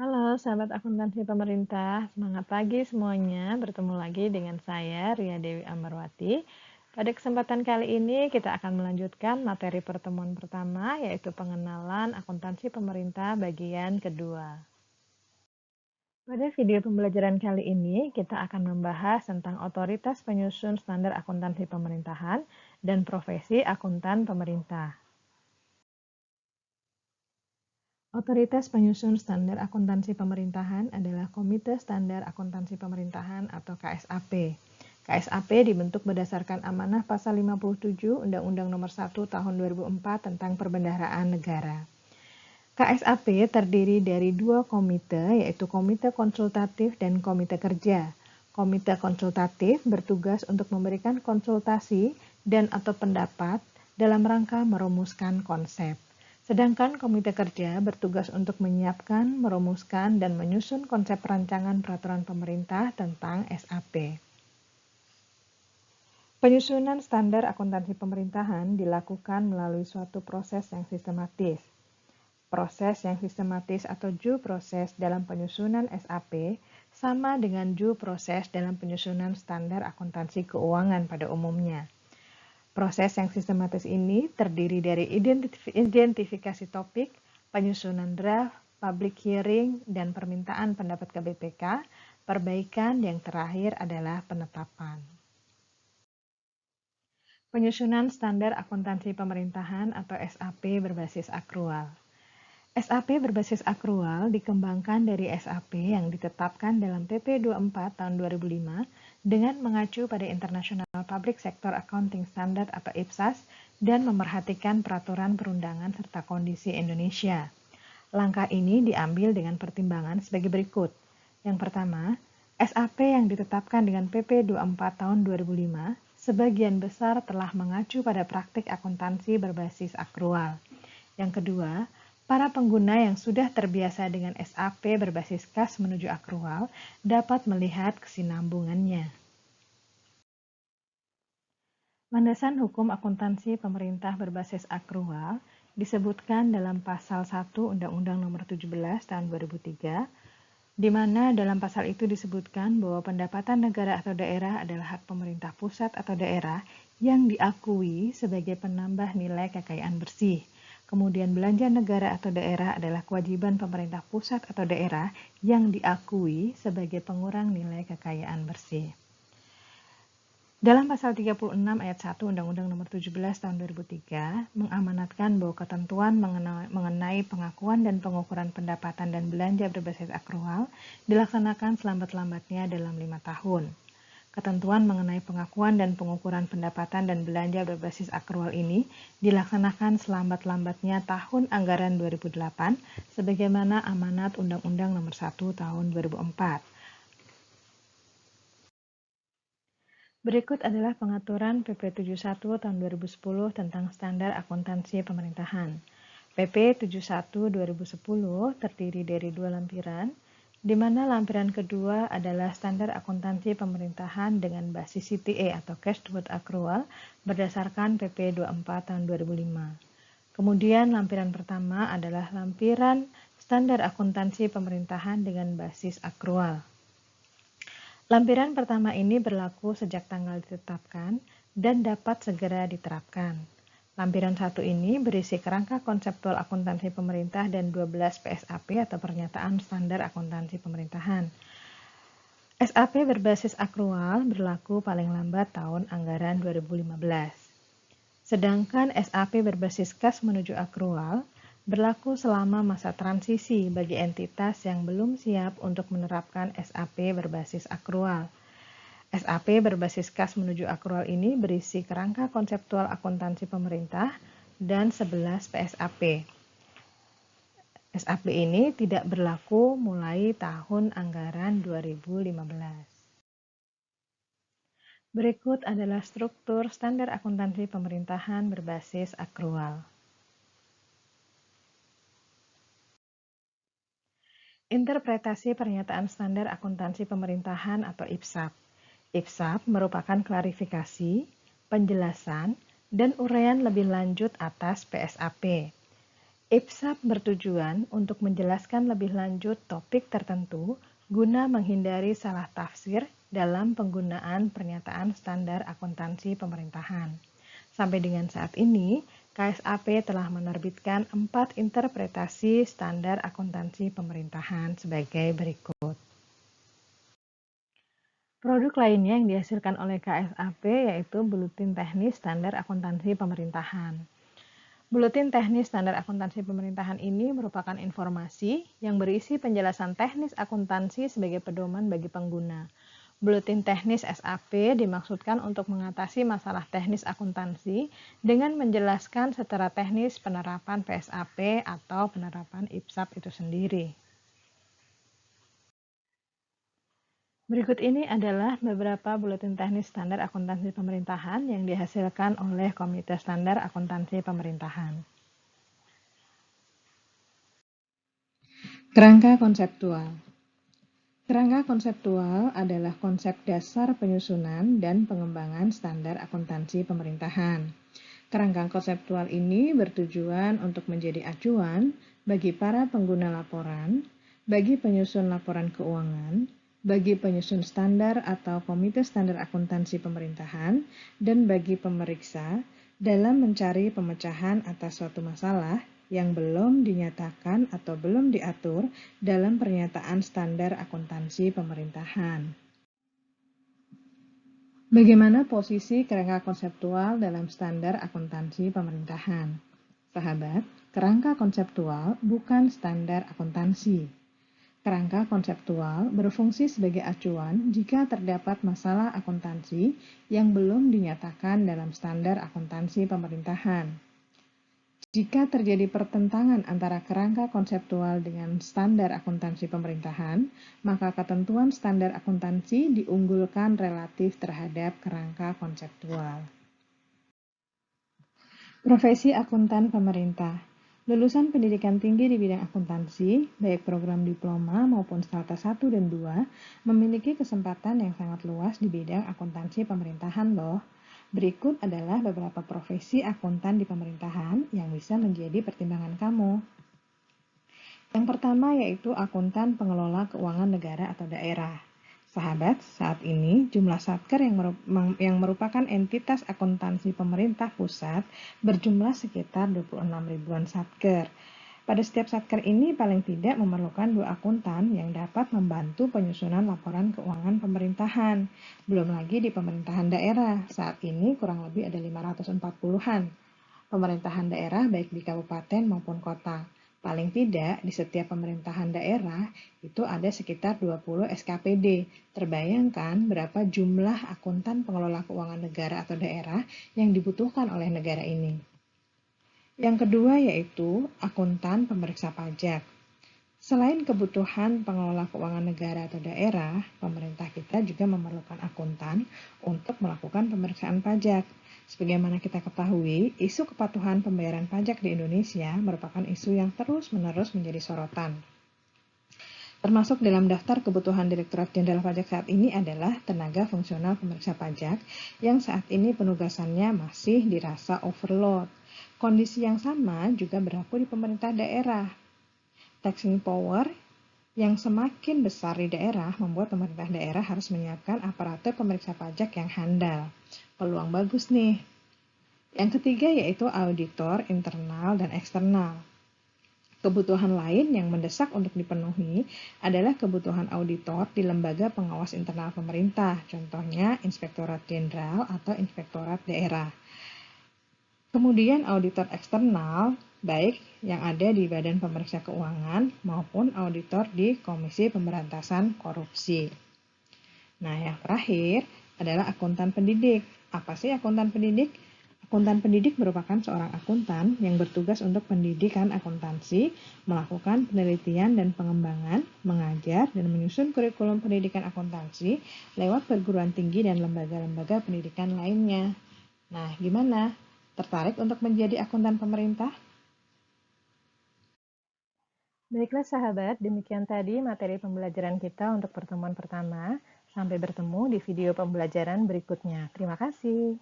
Halo, sahabat akuntansi pemerintah. Semangat pagi semuanya. Bertemu lagi dengan saya, Ria Dewi Amarwati. Pada kesempatan kali ini, kita akan melanjutkan materi pertemuan pertama, yaitu pengenalan akuntansi pemerintah bagian kedua. Pada video pembelajaran kali ini, kita akan membahas tentang otoritas penyusun standar akuntansi pemerintahan dan profesi akuntan pemerintah. Otoritas penyusun standar akuntansi pemerintahan adalah Komite Standar Akuntansi Pemerintahan atau KSAP. KSAP dibentuk berdasarkan amanah pasal 57 Undang-Undang Nomor 1 Tahun 2004 tentang Perbendaharaan Negara. KSAP terdiri dari dua komite, yaitu Komite Konsultatif dan Komite Kerja. Komite Konsultatif bertugas untuk memberikan konsultasi dan atau pendapat dalam rangka merumuskan konsep. Sedangkan Komite Kerja bertugas untuk menyiapkan, merumuskan, dan menyusun konsep rancangan peraturan pemerintah tentang SAP. Penyusunan standar akuntansi pemerintahan dilakukan melalui suatu proses yang sistematis. Proses yang sistematis atau due process dalam penyusunan SAP sama dengan due process dalam penyusunan standar akuntansi keuangan pada umumnya. Proses yang sistematis ini terdiri dari identifikasi topik, penyusunan draft, public hearing, dan permintaan pendapat ke BPK. Perbaikan yang terakhir adalah penetapan. Penyusunan standar akuntansi pemerintahan atau SAP berbasis akrual. SAP berbasis akrual dikembangkan dari SAP yang ditetapkan dalam PP 24 tahun 2005 dengan mengacu pada International Public Sector Accounting Standard atau IPSAS dan memerhatikan peraturan perundangan serta kondisi Indonesia. Langkah ini diambil dengan pertimbangan sebagai berikut. Yang pertama, SAP yang ditetapkan dengan PP 24 tahun 2005 sebagian besar telah mengacu pada praktik akuntansi berbasis akrual. Yang kedua, para pengguna yang sudah terbiasa dengan SAP berbasis kas menuju akrual dapat melihat kesinambungannya. Landasan hukum akuntansi pemerintah berbasis akrual disebutkan dalam pasal 1 Undang-Undang Nomor 17 Tahun 2003, di mana dalam pasal itu disebutkan bahwa pendapatan negara atau daerah adalah hak pemerintah pusat atau daerah yang diakui sebagai penambah nilai kekayaan bersih. Kemudian belanja negara atau daerah adalah kewajiban pemerintah pusat atau daerah yang diakui sebagai pengurang nilai kekayaan bersih. Dalam pasal 36 ayat 1 Undang-Undang Nomor 17 Tahun 2003 mengamanatkan bahwa ketentuan mengenai pengakuan dan pengukuran pendapatan dan belanja berbasis akrual dilaksanakan selambat-lambatnya dalam 5 tahun. Ketentuan mengenai pengakuan dan pengukuran pendapatan dan belanja berbasis akrual ini dilaksanakan selambat-lambatnya tahun anggaran 2008 sebagaimana amanat Undang-Undang Nomor 1 Tahun 2004. Berikut adalah pengaturan PP 71 tahun 2010 tentang standar akuntansi pemerintahan. PP 71 2010 terdiri dari dua lampiran, di mana lampiran kedua adalah standar akuntansi pemerintahan dengan basis CTA atau Cash Toward Accrual berdasarkan PP 24 tahun 2005. Kemudian lampiran pertama adalah lampiran standar akuntansi pemerintahan dengan basis akrual. Lampiran pertama ini berlaku sejak tanggal ditetapkan dan dapat segera diterapkan. Lampiran 1 ini berisi kerangka konseptual akuntansi pemerintah dan 12 PSAP atau pernyataan standar akuntansi pemerintahan. SAP berbasis akrual berlaku paling lambat tahun anggaran 2015. Sedangkan SAP berbasis kas menuju akrual berlaku selama masa transisi bagi entitas yang belum siap untuk menerapkan SAP berbasis akrual. SAP berbasis kas menuju akrual ini berisi kerangka konseptual akuntansi pemerintah dan 11 PSAP. SAP ini tidak berlaku mulai tahun anggaran 2015. Berikut adalah struktur standar akuntansi pemerintahan berbasis akrual. Interpretasi pernyataan standar akuntansi pemerintahan atau IPSAP. IPSAP merupakan klarifikasi, penjelasan, dan uraian lebih lanjut atas PSAP. IPSAP bertujuan untuk menjelaskan lebih lanjut topik tertentu guna menghindari salah tafsir dalam penggunaan pernyataan standar akuntansi pemerintahan. Sampai dengan saat ini, KSAP telah menerbitkan 4 interpretasi standar akuntansi pemerintahan sebagai berikut. Produk lainnya yang dihasilkan oleh KSAP yaitu Buletin Teknis Standar Akuntansi Pemerintahan. Buletin Teknis Standar Akuntansi Pemerintahan ini merupakan informasi yang berisi penjelasan teknis akuntansi sebagai pedoman bagi pengguna. Buletin Teknis SAP dimaksudkan untuk mengatasi masalah teknis akuntansi dengan menjelaskan secara teknis penerapan PSAP atau penerapan IPSAP itu sendiri. Berikut ini adalah beberapa buletin teknis standar akuntansi pemerintahan yang dihasilkan oleh Komite Standar Akuntansi Pemerintahan. Kerangka konseptual. Kerangka konseptual adalah konsep dasar penyusunan dan pengembangan standar akuntansi pemerintahan. Kerangka konseptual ini bertujuan untuk menjadi acuan bagi para pengguna laporan, bagi penyusun laporan keuangan, bagi penyusun standar atau komite standar akuntansi pemerintahan, dan bagi pemeriksa dalam mencari pemecahan atas suatu masalah yang belum dinyatakan atau belum diatur dalam pernyataan standar akuntansi pemerintahan. Bagaimana posisi kerangka konseptual dalam standar akuntansi pemerintahan? Sahabat, kerangka konseptual bukan standar akuntansi. Kerangka konseptual berfungsi sebagai acuan jika terdapat masalah akuntansi yang belum dinyatakan dalam standar akuntansi pemerintahan. Jika terjadi pertentangan antara kerangka konseptual dengan standar akuntansi pemerintahan, maka ketentuan standar akuntansi diunggulkan relatif terhadap kerangka konseptual. Profesi akuntan pemerintah. Lulusan pendidikan tinggi di bidang akuntansi, baik program diploma maupun strata 1 dan 2, memiliki kesempatan yang sangat luas di bidang akuntansi pemerintahan loh. Berikut adalah beberapa profesi akuntan di pemerintahan yang bisa menjadi pertimbangan kamu. Yang pertama yaitu akuntan pengelola keuangan negara atau daerah. Sahabat, saat ini jumlah satker yang merupakan entitas akuntansi pemerintah pusat berjumlah sekitar 26 ribuan satker. Pada setiap satker ini paling tidak memerlukan 2 akuntan yang dapat membantu penyusunan laporan keuangan pemerintahan. Belum lagi di pemerintahan daerah, saat ini kurang lebih ada 540-an. Pemerintahan daerah baik di kabupaten maupun kota. Paling tidak, di setiap pemerintahan daerah itu ada sekitar 20 SKPD. Terbayangkan berapa jumlah akuntan pengelola keuangan negara atau daerah yang dibutuhkan oleh negara ini. Yang kedua yaitu akuntan pemeriksa pajak. Selain kebutuhan pengelola keuangan negara atau daerah, pemerintah kita juga memerlukan akuntan untuk melakukan pemeriksaan pajak. Sebagaimana kita ketahui, isu kepatuhan pembayaran pajak di Indonesia merupakan isu yang terus-menerus menjadi sorotan. Termasuk dalam daftar kebutuhan Direktorat Jenderal Pajak saat ini adalah tenaga fungsional pemeriksa pajak yang saat ini penugasannya masih dirasa overload. Kondisi yang sama juga berlaku di pemerintah daerah. Taxing power yang semakin besar di daerah membuat pemerintah daerah harus menyiapkan aparatur pemeriksa pajak yang handal. Peluang bagus nih. Yang ketiga yaitu auditor internal dan eksternal. Kebutuhan lain yang mendesak untuk dipenuhi adalah kebutuhan auditor di lembaga pengawas internal pemerintah, contohnya Inspektorat Jenderal atau Inspektorat Daerah. Kemudian auditor eksternal, baik yang ada di Badan Pemeriksa Keuangan maupun auditor di Komisi Pemberantasan Korupsi. Nah, yang terakhir adalah akuntan pendidik. Apa sih akuntan pendidik? Akuntan pendidik merupakan seorang akuntan yang bertugas untuk pendidikan akuntansi, melakukan penelitian dan pengembangan, mengajar, dan menyusun kurikulum pendidikan akuntansi lewat perguruan tinggi dan lembaga-lembaga pendidikan lainnya. Nah, gimana? Tertarik untuk menjadi akuntan pemerintah? Baiklah sahabat, demikian tadi materi pembelajaran kita untuk pertemuan pertama. Sampai bertemu di video pembelajaran berikutnya. Terima kasih.